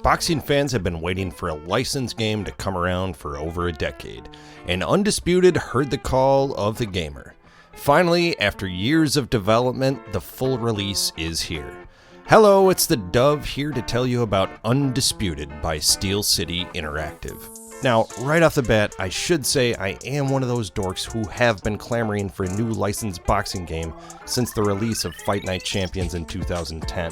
boxing fans have been waiting for a licensed game to come around for over a decade, and Undisputed heard the call of the gamer. Finally, after years of development, the full release is here. Hello, it's the Dove here to tell you about Undisputed by Steel City Interactive. Now, right off the bat, I should say I am one of those dorks who have been clamoring for a new licensed boxing game since the release of Fight Night Champions in 2010.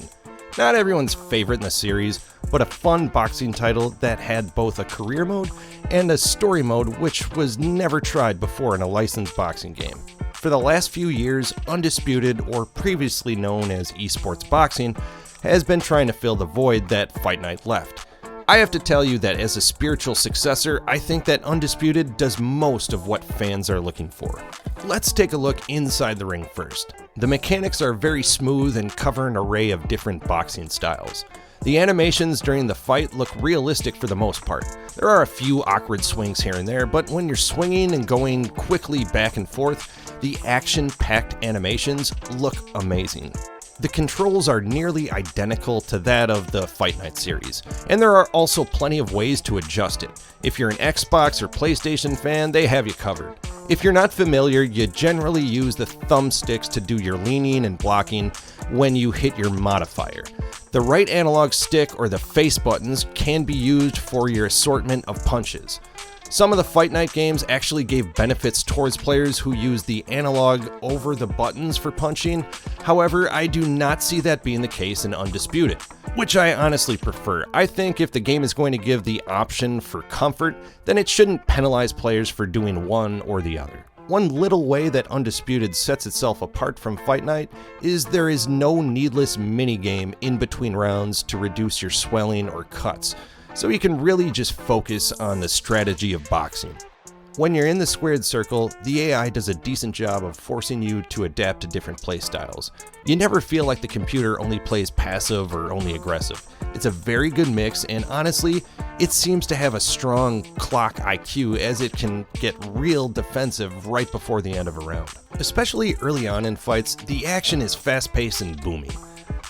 Not everyone's favorite in the series, but a fun boxing title that had both a career mode and a story mode which was never tried before in a licensed boxing game. For the last few years, Undisputed, or previously known as esports boxing, has been trying to fill the void that Fight Night left. I have to tell you that as a spiritual successor, I think that Undisputed does most of what fans are looking for. Let's take a look inside the ring first. The mechanics are very smooth and cover an array of different boxing styles. The animations during the fight look realistic for the most part. There are a few awkward swings here and there, but when you're swinging and going quickly back and forth, the action-packed animations look amazing. The controls are nearly identical to that of the Fight Night series, and there are also plenty of ways to adjust it. If you're an Xbox or PlayStation fan, they have you covered. If you're not familiar, you generally use the thumbsticks to do your leaning and blocking when you hit your modifier. The right analog stick or the face buttons can be used for your assortment of punches. Some of the Fight Night games actually gave benefits towards players who use the analog over the buttons for punching. However, I do not see that being the case in Undisputed, which I honestly prefer. I think if the game is going to give the option for comfort, then it shouldn't penalize players for doing one or the other. One little way that Undisputed sets itself apart from Fight Night is there is no needless minigame in between rounds to reduce your swelling or cuts, so you can really just focus on the strategy of boxing. When you're in the squared circle, the AI does a decent job of forcing you to adapt to different playstyles. You never feel like the computer only plays passive or only aggressive. It's a very good mix, and honestly, it seems to have a strong clock IQ as it can get real defensive right before the end of a round. Especially early on in fights, the action is fast-paced and booming.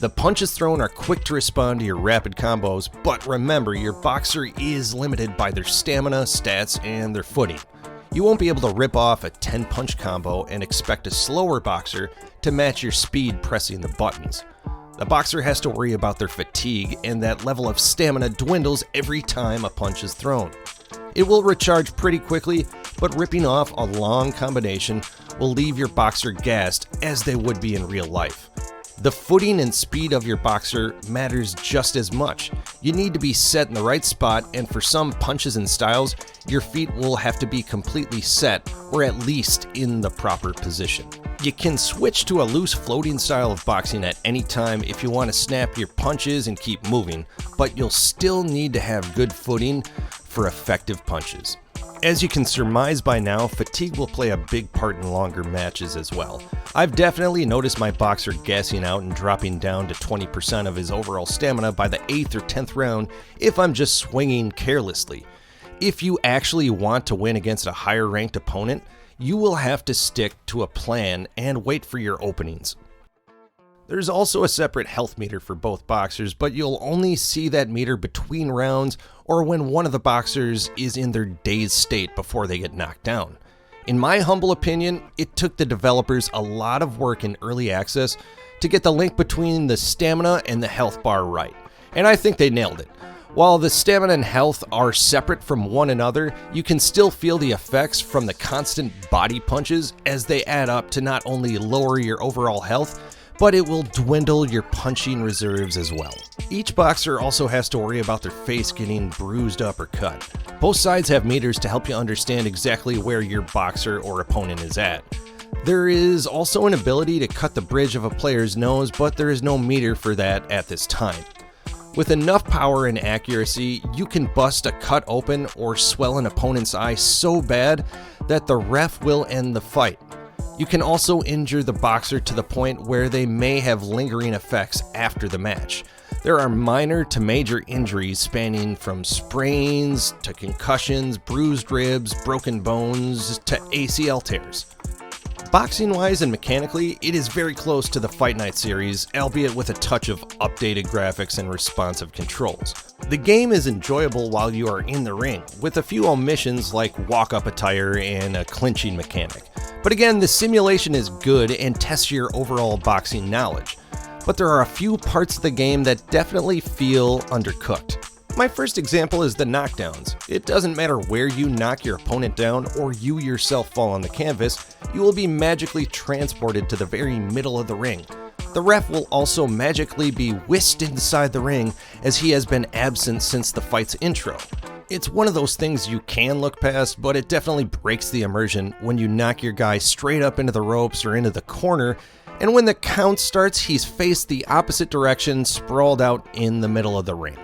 The punches thrown are quick to respond to your rapid combos, but remember, your boxer is limited by their stamina, stats, and their footing. You won't be able to rip off a 10-punch combo and expect a slower boxer to match your speed pressing the buttons. The boxer has to worry about their fatigue, and that level of stamina dwindles every time a punch is thrown. It will recharge pretty quickly, but ripping off a long combination will leave your boxer gassed as they would be in real life. The footing and speed of your boxer matters just as much. You need to be set in the right spot, and for some punches and styles, your feet will have to be completely set, or at least in the proper position. You can switch to a loose floating style of boxing at any time if you want to snap your punches and keep moving, but you'll still need to have good footing for effective punches. As you can surmise by now, fatigue will play a big part in longer matches as well. I've definitely noticed my boxer gassing out and dropping down to 20% of his overall stamina by the 8th or 10th round if I'm just swinging carelessly. If you actually want to win against a higher ranked opponent, you will have to stick to a plan and wait for your openings. There's also a separate health meter for both boxers, but you'll only see that meter between rounds or when one of the boxers is in their dazed state before they get knocked down. In my humble opinion, it took the developers a lot of work in early access to get the link between the stamina and the health bar right, and I think they nailed it. While the stamina and health are separate from one another, you can still feel the effects from the constant body punches as they add up to not only lower your overall health, but it will dwindle your punching reserves as well. Each boxer also has to worry about their face getting bruised up or cut. Both sides have meters to help you understand exactly where your boxer or opponent is at. There is also an ability to cut the bridge of a player's nose, but there is no meter for that at this time. With enough power and accuracy, you can bust a cut open or swell an opponent's eye so bad that the ref will end the fight. You can also injure the boxer to the point where they may have lingering effects after the match. There are minor to major injuries spanning from sprains to concussions, bruised ribs, broken bones, to ACL tears. Boxing-wise and mechanically, it is very close to the Fight Night series, albeit with a touch of updated graphics and responsive controls. The game is enjoyable while you are in the ring, with a few omissions like walk-up attire and a clinching mechanic. But again, the simulation is good and tests your overall boxing knowledge. But there are a few parts of the game that definitely feel undercooked. My first example is the knockdowns. It doesn't matter where you knock your opponent down or you yourself fall on the canvas, you will be magically transported to the very middle of the ring. The ref will also magically be whisked inside the ring as he has been absent since the fight's intro. It's one of those things you can look past, but it definitely breaks the immersion when you knock your guy straight up into the ropes or into the corner, and when the count starts, he's faced the opposite direction, sprawled out in the middle of the ring.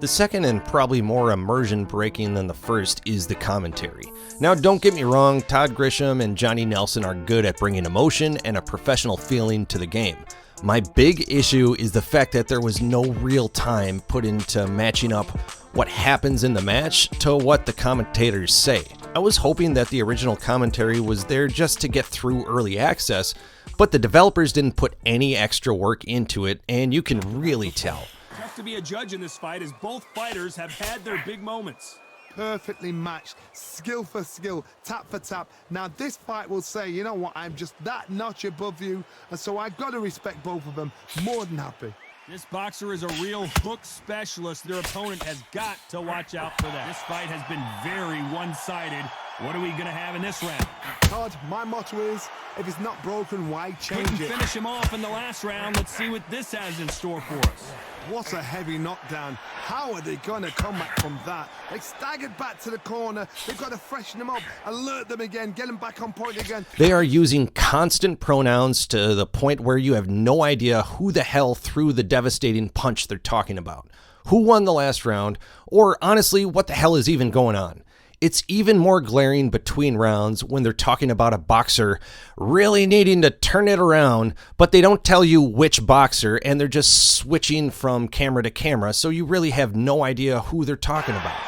The second, and probably more immersion breaking than the first, is the commentary. Now don't get me wrong, Todd Grisham and Johnny Nelson are good at bringing emotion and a professional feeling to the game. My big issue is the fact that there was no real time put into matching up what happens in the match to what the commentators say. I was hoping that the original commentary was there just to get through early access, but the developers didn't put any extra work into it, and you can really tell. Tough to be a judge in this fight as both fighters have had their big moments. Perfectly matched, skill for skill, tap for tap. Now this fight will say, you know what, I'm just that notch above you, and so I've got to respect both of them. More than happy. This boxer is a real hook specialist. Their opponent has got to watch out for that. This fight has been very one-sided. What are we going to have in this round? Todd, my motto is, if it's not broken, why change Couldn't it? finish him off in the last round. Let's see what this has in store for us. What a heavy knockdown. How are they going to come back from that? They staggered back to the corner. They've got to freshen them up, alert them again, get them back on point again. They are using constant pronouns to the point where you have no idea who the hell threw the devastating punch they're talking about, who won the last round, or honestly, what the hell is even going on. It's even more glaring between rounds when they're talking about a boxer really needing to turn it around, but they don't tell you which boxer, and they're just switching from camera to camera, so you really have no idea who they're talking about.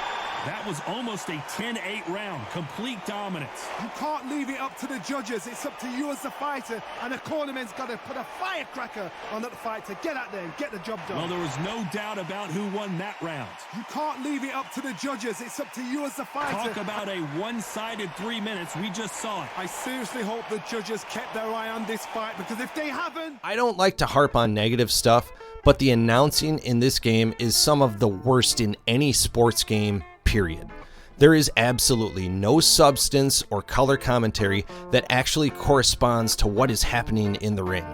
That was almost a 10-8 round, complete dominance. You can't leave it up to the judges. It's up to you as the fighter, and the cornerman's got to put a firecracker on that fighter. Get out there and get the job done. Well, there was no doubt about who won that round. You can't leave it up to the judges. It's up to you as the fighter. Talk about a one-sided 3 minutes. We just saw it. I seriously hope the judges kept their eye on this fight, because if they haven't... I don't like to harp on negative stuff, but the announcing in this game is some of the worst in any sports game, period. There is absolutely no substance or color commentary that actually corresponds to what is happening in the ring.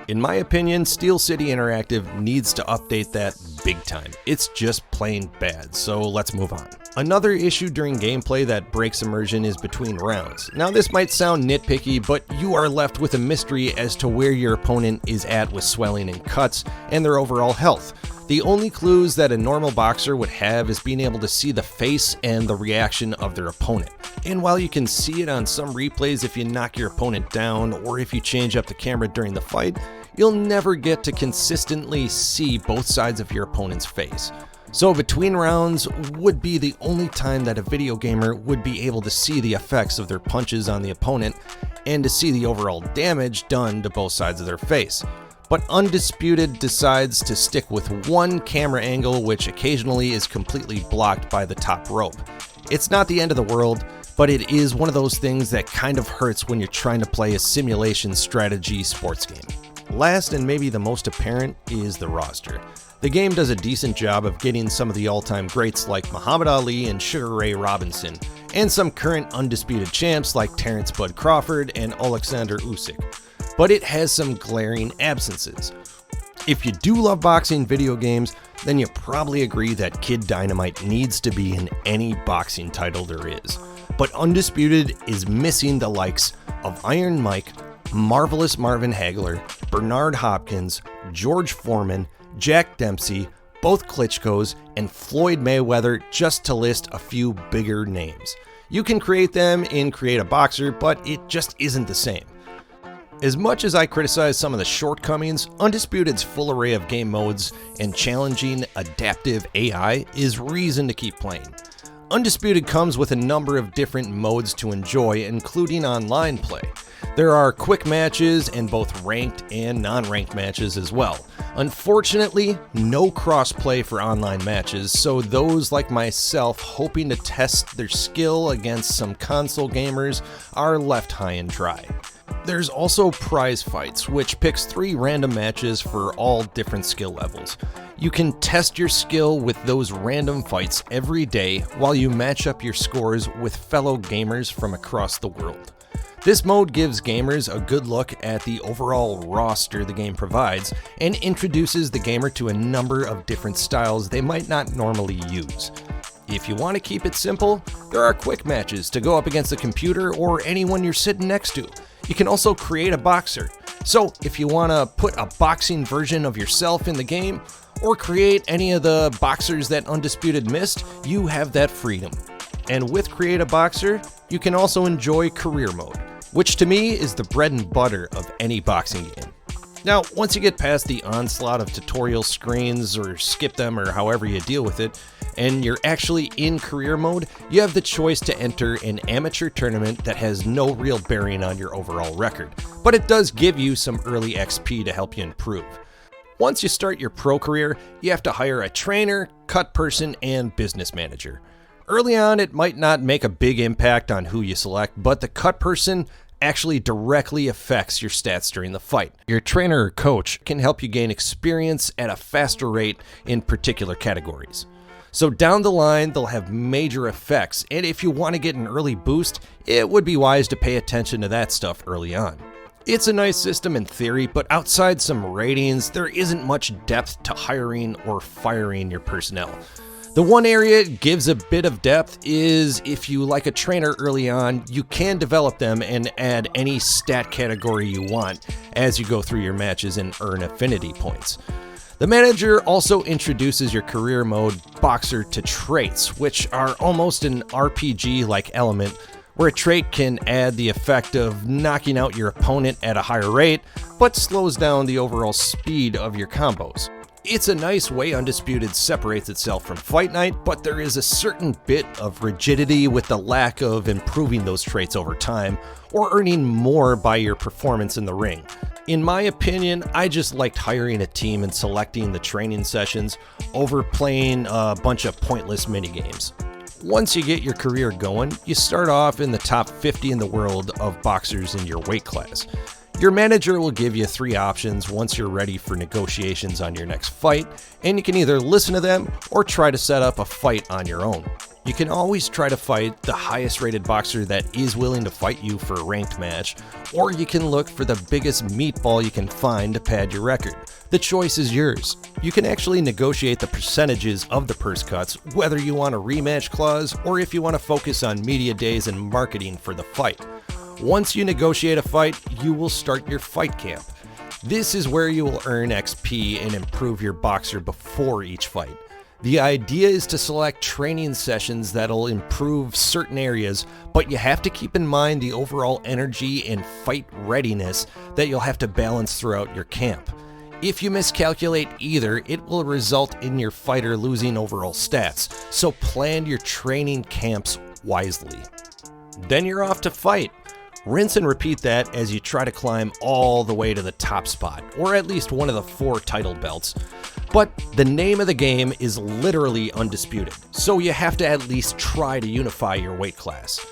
In my opinion, Steel City Interactive needs to update that big time. It's just plain bad, so let's move on. Another issue during gameplay that breaks immersion is between rounds. Now this might sound nitpicky, but you are left with a mystery as to where your opponent is at with swelling and cuts and their overall health. The only clues that a normal boxer would have is being able to see the face and the reaction of their opponent. And while you can see it on some replays if you knock your opponent down or if you change up the camera during the fight, you'll never get to consistently see both sides of your opponent's face. So between rounds would be the only time that a video gamer would be able to see the effects of their punches on the opponent and to see the overall damage done to both sides of their face. But Undisputed decides to stick with one camera angle, which occasionally is completely blocked by the top rope. It's not the end of the world, but it is one of those things that kind of hurts when you're trying to play a simulation strategy sports game. Last and maybe the most apparent is the roster. The game does a decent job of getting some of the all-time greats like Muhammad Ali and Sugar Ray Robinson, and some current undisputed champs like Terrence Bud Crawford and Alexander Usyk. But it has some glaring absences. If you do love boxing video games, then you probably agree that Kid Dynamite needs to be in any boxing title there is. But Undisputed is missing the likes of Iron Mike, Marvelous Marvin Hagler, Bernard Hopkins, George Foreman, Jack Dempsey, both Klitschko's, and Floyd Mayweather, just to list a few bigger names. You can create them in Create a Boxer, but it just isn't the same. As much as I criticize some of the shortcomings, Undisputed's full array of game modes and challenging adaptive AI is reason to keep playing. Undisputed comes with a number of different modes to enjoy, including online play. There are quick matches and both ranked and non-ranked matches as well. Unfortunately, no cross-play for online matches, so those like myself hoping to test their skill against some console gamers are left high and dry. There's also prize fights, which picks 3 random matches for all different skill levels. You can test your skill with those random fights every day while you match up your scores with fellow gamers from across the world. This mode gives gamers a good look at the overall roster the game provides and introduces the gamer to a number of different styles they might not normally use. If you want to keep it simple, there are quick matches to go up against the computer or anyone you're sitting next to. You can also create a boxer. So if you want to put a boxing version of yourself in the game, or create any of the boxers that Undisputed missed, you have that freedom. And with Create a Boxer, you can also enjoy career mode, which to me is the bread and butter of any boxing game. Now, once you get past the onslaught of tutorial screens, or skip them, or however you deal with it, and you're actually in career mode, you have the choice to enter an amateur tournament that has no real bearing on your overall record, but it does give you some early XP to help you improve. Once you start your pro career, you have to hire a trainer, cut person, and business manager. Early on, it might not make a big impact on who you select, but the cut person actually directly affects your stats during the fight. Your trainer or coach can help you gain experience at a faster rate in particular categories. So down the line, they'll have major effects, and if you want to get an early boost, it would be wise to pay attention to that stuff early on. It's a nice system in theory, but outside some ratings, there isn't much depth to hiring or firing your personnel. The one area it gives a bit of depth is if you like a trainer early on, you can develop them and add any stat category you want as you go through your matches and earn affinity points. The manager also introduces your career mode boxer to traits, which are almost an RPG-like element, where a trait can add the effect of knocking out your opponent at a higher rate, but slows down the overall speed of your combos. It's a nice way Undisputed separates itself from Fight Night, but there is a certain bit of rigidity with the lack of improving those traits over time, or earning more by your performance in the ring. In my opinion, I just liked hiring a team and selecting the training sessions over playing a bunch of pointless minigames. Once you get your career going, you start off in the top 50 in the world of boxers in your weight class. Your manager will give you 3 options once you're ready for negotiations on your next fight, and you can either listen to them or try to set up a fight on your own. You can always try to fight the highest rated boxer that is willing to fight you for a ranked match, or you can look for the biggest meatball you can find to pad your record. The choice is yours. You can actually negotiate the percentages of the purse cuts, whether you want a rematch clause or if you want to focus on media days and marketing for the fight. Once you negotiate a fight, you will start your fight camp. This is where you will earn XP and improve your boxer before each fight. The idea is to select training sessions that'll improve certain areas, but you have to keep in mind the overall energy and fight readiness that you'll have to balance throughout your camp. If you miscalculate either, it will result in your fighter losing overall stats, so plan your training camps wisely. Then you're off to fight. Rinse and repeat that as you try to climb all the way to the top spot, or at least one of the 4 title belts. But the name of the game is literally Undisputed, so you have to at least try to unify your weight class.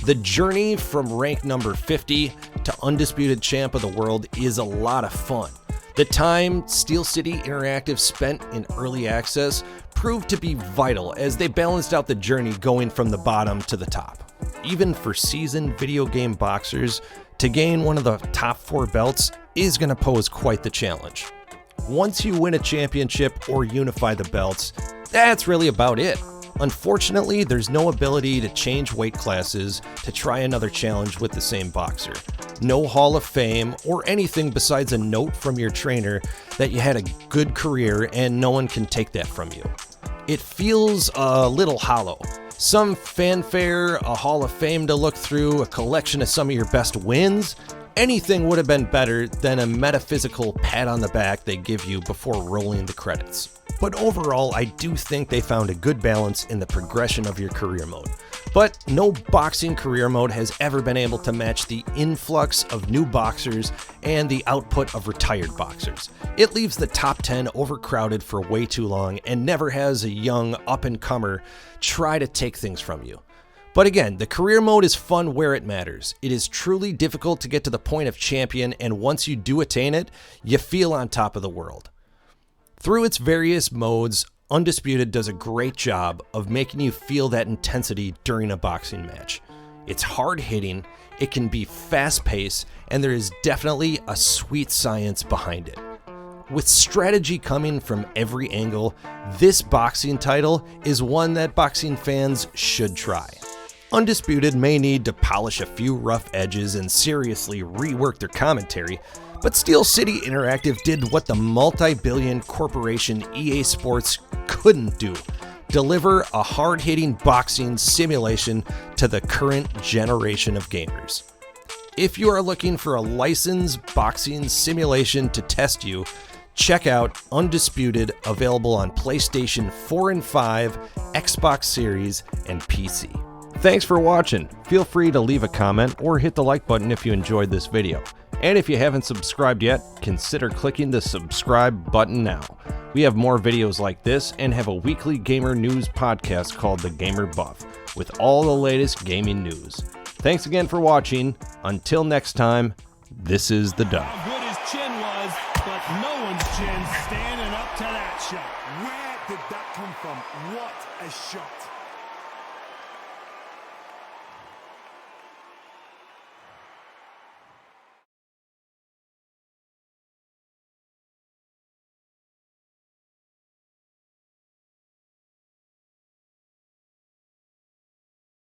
The journey from rank number 50 to Undisputed Champ of the World is a lot of fun. The time Steel City Interactive spent in early access proved to be vital as they balanced out the journey going from the bottom to the top. Even for seasoned video game boxers, to gain one of the top 4 belts is going to pose quite the challenge. Once you win a championship or unify the belts, that's really about it. Unfortunately, there's no ability to change weight classes to try another challenge with the same boxer. No Hall of Fame or anything besides a note from your trainer that you had a good career and no one can take that from you. It feels a little hollow. Some fanfare, a Hall of Fame to look through, a collection of some of your best wins. Anything would have been better than a metaphysical pat on the back they give you before rolling the credits. but overall I do think they found a good balance in the progression of your career mode. But no boxing career mode has ever been able to match the influx of new boxers and the output of retired boxers. It leaves the top 10 overcrowded for way too long and never has a young up-and-comer try to take things from you. But again, the career mode is fun where it matters. It is truly difficult to get to the point of champion, and once you do attain it, you feel on top of the world. Through its various modes, Undisputed does a great job of making you feel that intensity during a boxing match. It's hard-hitting, it can be fast-paced, and there is definitely a sweet science behind it. With strategy coming from every angle, this boxing title is one that boxing fans should try. Undisputed may need to polish a few rough edges and seriously rework their commentary, but Steel City Interactive did what the multi-billion corporation EA Sports couldn't do: deliver a hard-hitting boxing simulation to the current generation of gamers. If you are looking for a licensed boxing simulation to test you, check out Undisputed, available on PlayStation 4 and 5, Xbox Series, and PC. Thanks for watching. Feel free to leave a comment or hit the like button if you enjoyed this video. And if you haven't subscribed yet, consider clicking the subscribe button now. We have more videos like this and have a weekly gamer news podcast called The Gamer Buff, with all the latest gaming news. Thanks again for watching. Until next time, this is The Dub. How good his chin was, but no one's chin standing up to that shot. Where did that come from? What a shot.